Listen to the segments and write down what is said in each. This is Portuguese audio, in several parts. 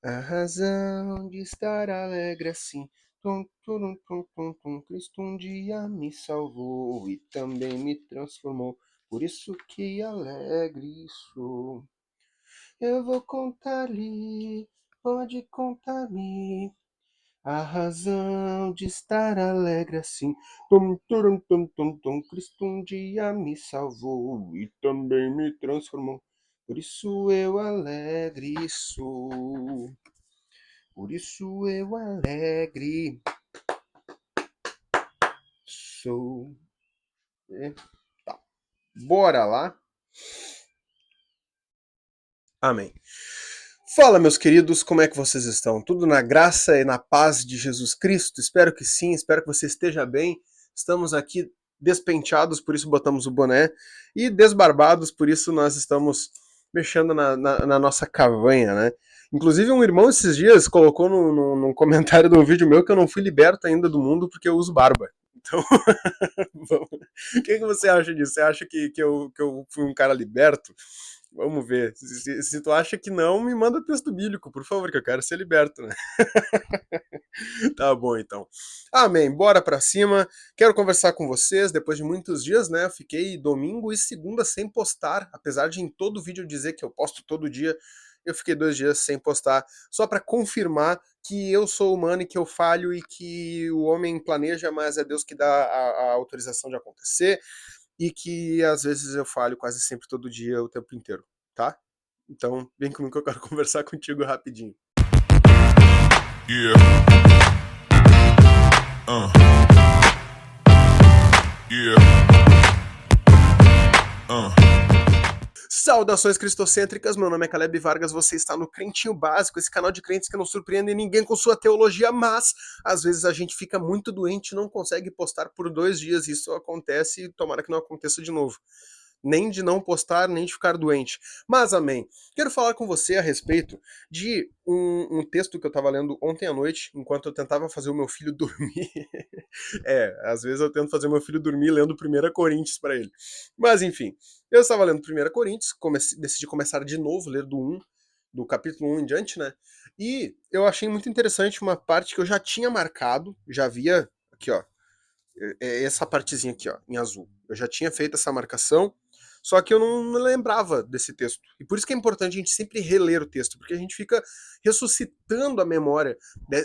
A razão de estar alegre assim. Tum, turum, tum, tum, tum. Cristo um dia me salvou e também me transformou. Por isso que alegre sou. Eu vou contar-lhe, pode contar-me. A razão de estar alegre assim. Tum, turum, tum, tum, tum. Cristo um dia me salvou e também me transformou. Por isso eu alegre sou. Por isso eu alegre sou. É, tá. Bora lá. Amém. Fala, meus queridos, como é que vocês estão? Tudo na graça e na paz de Jesus Cristo? Espero que sim, espero que você esteja bem. Estamos aqui despenteados, por isso botamos o boné, e desbarbados, por isso nós estamos mexendo na nossa cavanha, né? Inclusive, um irmão esses dias colocou num comentário de um vídeo meu que eu não fui liberto ainda do mundo porque eu uso barba. Então, o que você acha disso? Você acha que eu fui um cara liberto? Vamos ver. Se tu acha que não, me manda texto bíblico, por favor, que eu quero ser liberto, né? Tá bom, então. Amém. Bora pra cima. Quero conversar com vocês depois de muitos dias, né? Eu fiquei domingo e segunda sem postar, apesar de em todo vídeo dizer que eu posto todo dia. Eu fiquei 2 dias sem postar, só para confirmar que eu sou humano e que eu falho e que o homem planeja, mas é Deus que dá a autorização de acontecer e que às vezes eu falho quase sempre todo dia, o tempo inteiro, tá? Então, vem comigo que eu quero conversar contigo rapidinho. Yeah. Yeah. Saudações cristocêntricas, meu nome é Caleb Vargas, você está no Crentinho Básico, esse canal de crentes que não surpreende ninguém com sua teologia, mas às vezes a gente fica muito doente e não consegue postar por 2 dias, isso acontece e tomara que não aconteça de novo. Nem de não postar, nem de ficar doente. Mas amém. Quero falar com você a respeito de um texto que eu estava lendo ontem à noite, enquanto eu tentava fazer o meu filho dormir. Às vezes eu tento fazer o meu filho dormir lendo 1 Coríntios para ele. Mas enfim, eu estava lendo 1 Coríntios, decidi começar de novo, ler do capítulo 1 em diante, né? E eu achei muito interessante uma parte que eu já tinha marcado, já havia aqui, ó, essa partezinha aqui, ó, em azul. Eu já tinha feito essa marcação, só que eu não lembrava desse texto. E por isso que é importante a gente sempre reler o texto, porque a gente fica ressuscitando a memória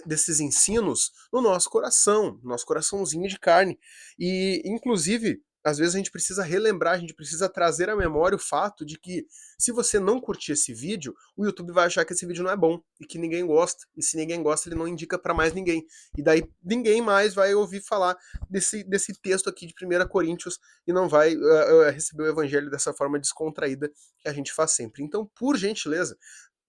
desses ensinos no nosso coraçãozinho de carne. E, inclusive, às vezes a gente precisa relembrar, a gente precisa trazer à memória o fato de que se você não curtir esse vídeo, o YouTube vai achar que esse vídeo não é bom e que ninguém gosta. E se ninguém gosta, ele não indica para mais ninguém. E daí ninguém mais vai ouvir falar desse texto aqui de 1 Coríntios e não vai receber o evangelho dessa forma descontraída que a gente faz sempre. Então, por gentileza,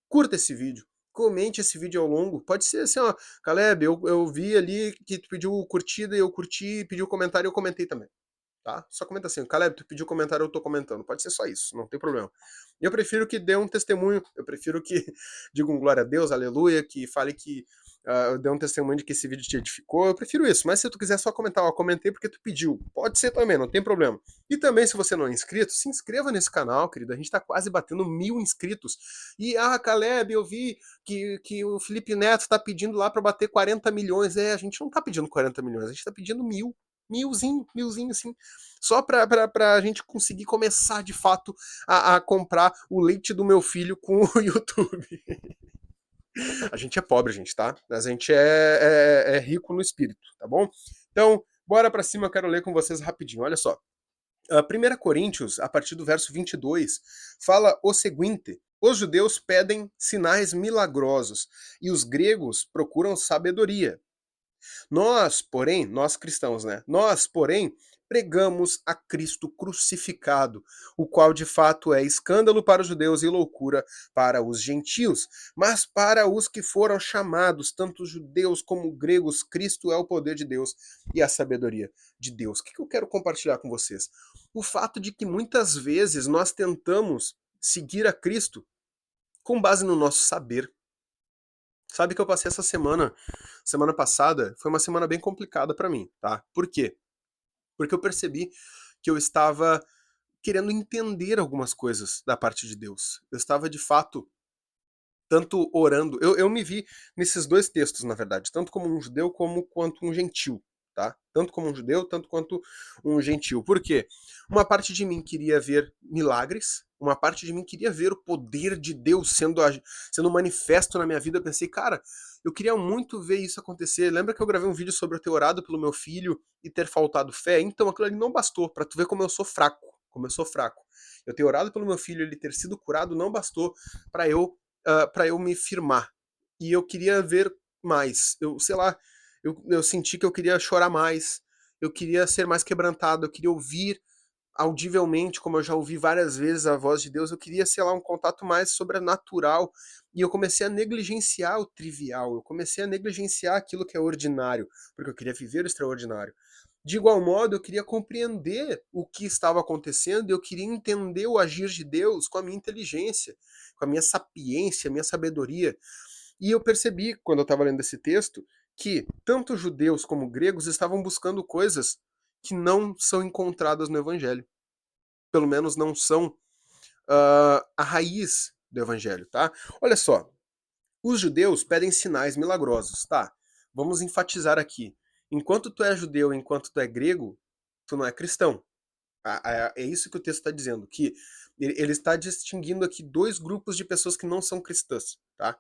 curta esse vídeo. Comente esse vídeo ao longo. Pode ser assim, ó, Caleb, eu vi ali que tu pediu curtida e eu curti, pediu comentário e eu comentei também. Tá? Só comenta assim, Caleb, tu pediu comentário, eu tô comentando. Pode ser só isso, não tem problema. Eu prefiro que dê um testemunho, eu prefiro que diga um glória a Deus, aleluia, que fale que dê um testemunho de que esse vídeo te edificou. Eu prefiro isso, mas se tu quiser só comentar, ó, comentei porque tu pediu. Pode ser também, não tem problema. E também, se você não é inscrito, se inscreva nesse canal, querido. A gente tá quase batendo 1.000 inscritos. E, Caleb, eu vi que o Felipe Neto tá pedindo lá pra bater 40 milhões. A gente não tá pedindo 40 milhões, a gente tá pedindo 1.000. Milzinho, assim, só pra gente conseguir começar de fato a comprar o leite do meu filho com o YouTube. A gente é pobre, gente, tá? Mas a gente é rico no espírito, tá bom? Então, bora pra cima, eu quero ler com vocês rapidinho, olha só. 1 Coríntios, a partir do verso 22, fala o seguinte: os judeus pedem sinais milagrosos e os gregos procuram sabedoria. Nós cristãos, né? Nós, porém, pregamos a Cristo crucificado, o qual de fato é escândalo para os judeus e loucura para os gentios. Mas para os que foram chamados, tanto judeus como gregos, Cristo é o poder de Deus e a sabedoria de Deus. O que eu quero compartilhar com vocês? O fato de que muitas vezes nós tentamos seguir a Cristo com base no nosso saber. Sabe que eu passei essa semana passada, foi uma semana bem complicada pra mim, tá? Por quê? Porque eu percebi que eu estava querendo entender algumas coisas da parte de Deus. Eu estava de fato tanto orando. Eu me vi nesses dois textos, na verdade, tanto como um judeu como quanto um gentil, tá? Tanto como um judeu, tanto quanto um gentil. Por quê? Uma parte de mim queria ver milagres, uma parte de mim queria ver o poder de Deus sendo manifesto na minha vida. Eu pensei, cara, eu queria muito ver isso acontecer. Lembra que eu gravei um vídeo sobre eu ter orado pelo meu filho e ter faltado fé? Então aquilo ali não bastou, pra tu ver como eu sou fraco, como eu sou fraco. Eu ter orado pelo meu filho, ele ter sido curado, não bastou para eu me firmar. E eu queria ver mais. Eu, sei lá, eu senti que eu queria chorar mais, eu queria ser mais quebrantado, eu queria ouvir audivelmente, como eu já ouvi várias vezes a voz de Deus, eu queria, sei lá, um contato mais sobrenatural. E eu comecei a negligenciar o trivial, eu comecei a negligenciar aquilo que é ordinário, porque eu queria viver o extraordinário. De igual modo, eu queria compreender o que estava acontecendo, eu queria entender o agir de Deus com a minha inteligência, com a minha sapiência, a minha sabedoria. E eu percebi, quando eu estava lendo esse texto, que tanto judeus como gregos estavam buscando coisas que não são encontradas no Evangelho. Pelo menos não são a raiz do Evangelho, tá? Olha só, os judeus pedem sinais milagrosos, tá? Vamos enfatizar aqui. Enquanto tu é judeu, enquanto tu é grego, tu não é cristão. É isso que o texto está dizendo, que ele está distinguindo aqui dois grupos de pessoas que não são cristãs, tá?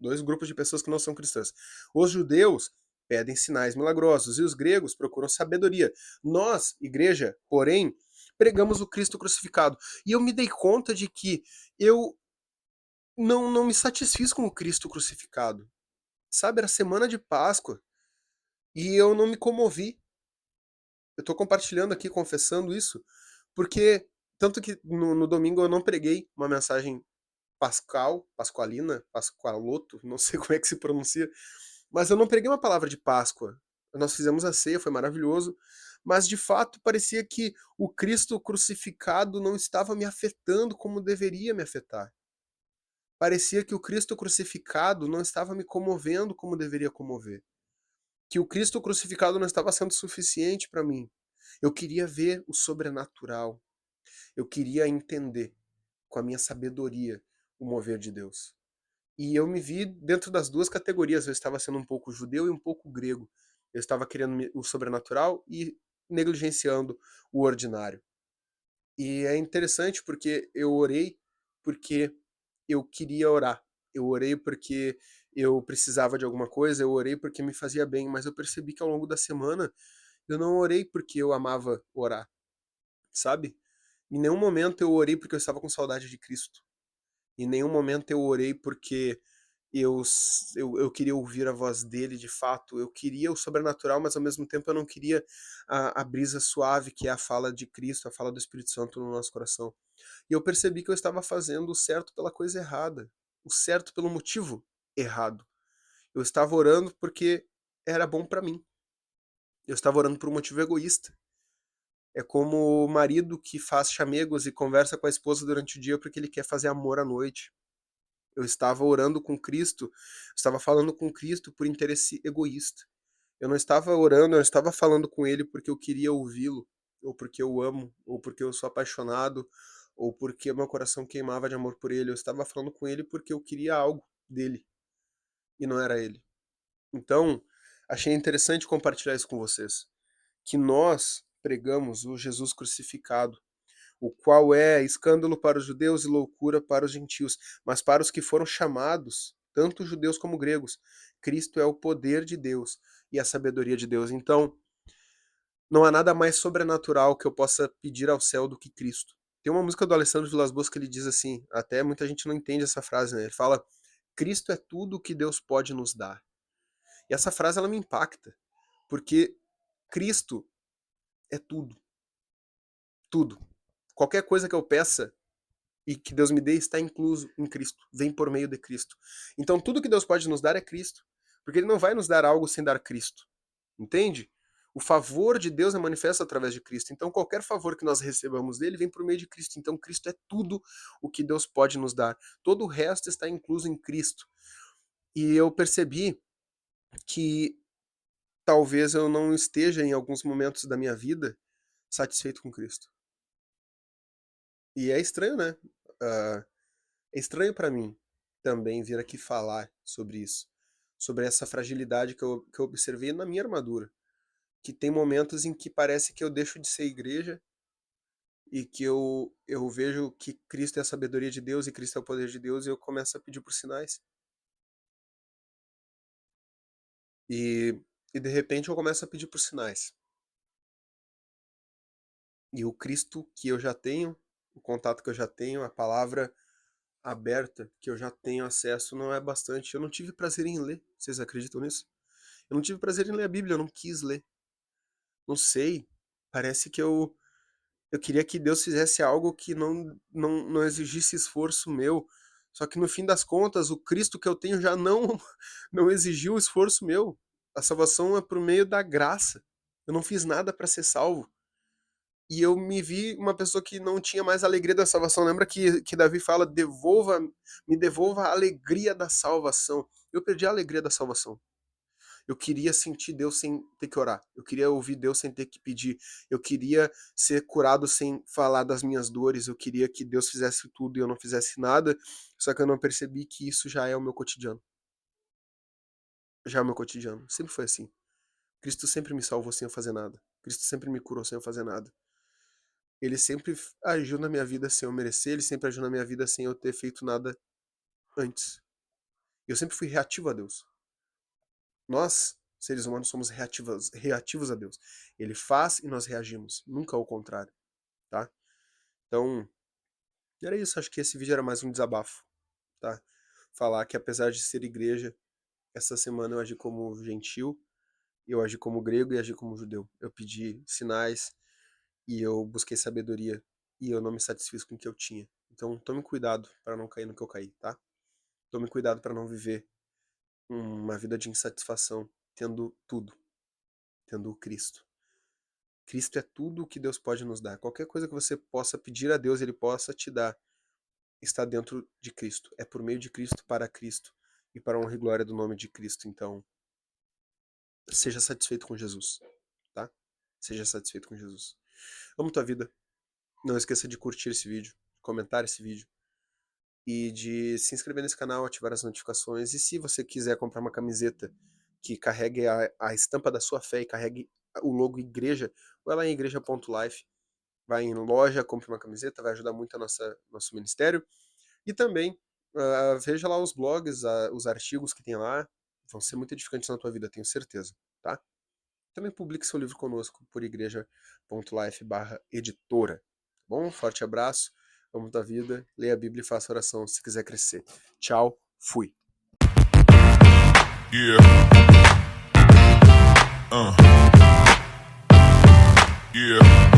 Dois grupos de pessoas que não são cristãs. Os judeus pedem sinais milagrosos e os gregos procuram sabedoria. Nós, igreja, porém, pregamos o Cristo crucificado. E eu me dei conta de que eu não me satisfiz com o Cristo crucificado. Sabe, era semana de Páscoa e eu não me comovi. Eu estou compartilhando aqui, confessando isso, porque tanto que no domingo eu não preguei uma mensagem pascualina, pascualoto, não sei como é que se pronuncia, mas eu não preguei uma palavra de Páscoa. Nós fizemos a ceia, foi maravilhoso, mas de fato parecia que o Cristo crucificado não estava me afetando como deveria me afetar. Parecia que o Cristo crucificado não estava me comovendo como deveria comover. Que o Cristo crucificado não estava sendo suficiente para mim. Eu queria ver o sobrenatural. Eu queria entender com a minha sabedoria o mover de Deus. E eu me vi dentro das duas categorias. Eu estava sendo um pouco judeu e um pouco grego. Eu estava querendo o sobrenatural e negligenciando o ordinário. E é interessante porque eu orei porque eu queria orar. Eu orei porque eu precisava de alguma coisa, eu orei porque me fazia bem, mas eu percebi que ao longo da semana eu não orei porque eu amava orar, sabe? Em nenhum momento eu orei porque eu estava com saudade de Cristo. Em nenhum momento eu orei porque eu queria ouvir a voz dele de fato. Eu queria o sobrenatural, mas ao mesmo tempo eu não queria a brisa suave que é a fala de Cristo, a fala do Espírito Santo no nosso coração. E eu percebi que eu estava fazendo o certo pela coisa errada, o certo pelo motivo errado. Eu estava orando porque era bom para mim. Eu estava orando por um motivo egoísta. É como o marido que faz chamegos e conversa com a esposa durante o dia porque ele quer fazer amor à noite. Eu estava orando com Cristo, estava falando com Cristo por interesse egoísta. Eu não estava orando, eu não estava falando com ele porque eu queria ouvi-lo, ou porque eu amo, ou porque eu sou apaixonado, ou porque meu coração queimava de amor por ele. Eu estava falando com ele porque eu queria algo dele, e não era ele. Então, achei interessante compartilhar isso com vocês, que nós pregamos o Jesus crucificado, o qual é escândalo para os judeus e loucura para os gentios, mas para os que foram chamados, tanto judeus como gregos, Cristo é o poder de Deus e a sabedoria de Deus. Então, não há nada mais sobrenatural que eu possa pedir ao céu do que Cristo. Tem uma música do Alessandro Vilas-Boas que ele diz assim, até muita gente não entende essa frase, né? Ele fala: Cristo é tudo o que Deus pode nos dar. E essa frase ela me impacta, porque Cristo é tudo, tudo. Qualquer coisa que eu peça e que Deus me dê está incluso em Cristo, vem por meio de Cristo. Então tudo que Deus pode nos dar é Cristo, porque ele não vai nos dar algo sem dar Cristo. Entende? O favor de Deus é manifesto através de Cristo. Então qualquer favor que nós recebamos dele vem por meio de Cristo. Então Cristo é tudo o que Deus pode nos dar. Todo o resto está incluso em Cristo. E eu percebi que talvez eu não esteja em alguns momentos da minha vida satisfeito com Cristo. E é estranho, né? É estranho para mim. também vir aqui falar sobre isso, sobre essa fragilidade que eu observei na minha armadura, que tem momentos em que parece que eu deixo de ser igreja e que eu vejo que Cristo é a sabedoria de Deus e Cristo é o poder de Deus e eu começo a pedir por sinais. E, e de repente eu começo a pedir por sinais. E o Cristo que eu já tenho, o contato que eu já tenho, a palavra aberta que eu já tenho acesso não é bastante. Eu não tive prazer em ler. Vocês acreditam nisso? Eu não tive prazer em ler a Bíblia, eu não quis ler. Não sei. Parece que eu queria que Deus fizesse algo que não exigisse esforço meu. Só que no fim das contas, o Cristo que eu tenho já não, não exigiu esforço meu. A salvação é por meio da graça. Eu não fiz nada para ser salvo. E eu me vi uma pessoa que não tinha mais a alegria da salvação. Lembra que Davi fala, me devolva a alegria da salvação. Eu perdi a alegria da salvação. Eu queria sentir Deus sem ter que orar. Eu queria ouvir Deus sem ter que pedir. Eu queria ser curado sem falar das minhas dores. Eu queria que Deus fizesse tudo e eu não fizesse nada. Só que eu não percebi que isso já é o meu cotidiano. Já é o meu cotidiano. Sempre foi assim. Cristo sempre me salvou sem eu fazer nada. Cristo sempre me curou sem eu fazer nada. Ele sempre agiu na minha vida sem eu merecer. Ele sempre agiu na minha vida sem eu ter feito nada antes. Eu sempre fui reativo a Deus. Nós, seres humanos, somos reativos a Deus. Ele faz e nós reagimos, nunca ao contrário, tá? Então, era isso, acho que esse vídeo era mais um desabafo, tá? Falar que apesar de ser igreja, essa semana eu agi como gentil, eu agi como grego e agi como judeu. Eu pedi sinais e eu busquei sabedoria e eu não me satisfiz com o que eu tinha. Então, tome cuidado para não cair no que eu caí, tá? Tome cuidado para não viver uma vida de insatisfação tendo tudo, tendo o Cristo. Cristo é tudo o que Deus pode nos dar. Qualquer coisa que você possa pedir a Deus, Ele possa te dar, está dentro de Cristo. É por meio de Cristo, para Cristo e para a honra e glória do nome de Cristo. Então, seja satisfeito com Jesus, tá? Seja satisfeito com Jesus. Amo tua vida. Não esqueça de curtir esse vídeo, comentar esse vídeo e de se inscrever nesse canal, ativar as notificações. E se você quiser comprar uma camiseta que carregue a estampa da sua fé e carregue o logo igreja, vai lá em igreja.life, vai em loja, compre uma camiseta, vai ajudar muito a nosso ministério. E também veja lá os blogs, os artigos que tem lá, vão ser muito edificantes na tua vida, tenho certeza, tá? Também publique seu livro conosco por igreja.life/editora. Tá bom? Forte abraço, amo tua vida, leia a Bíblia e faça oração se quiser crescer. Tchau, fui. Yeah. Yeah.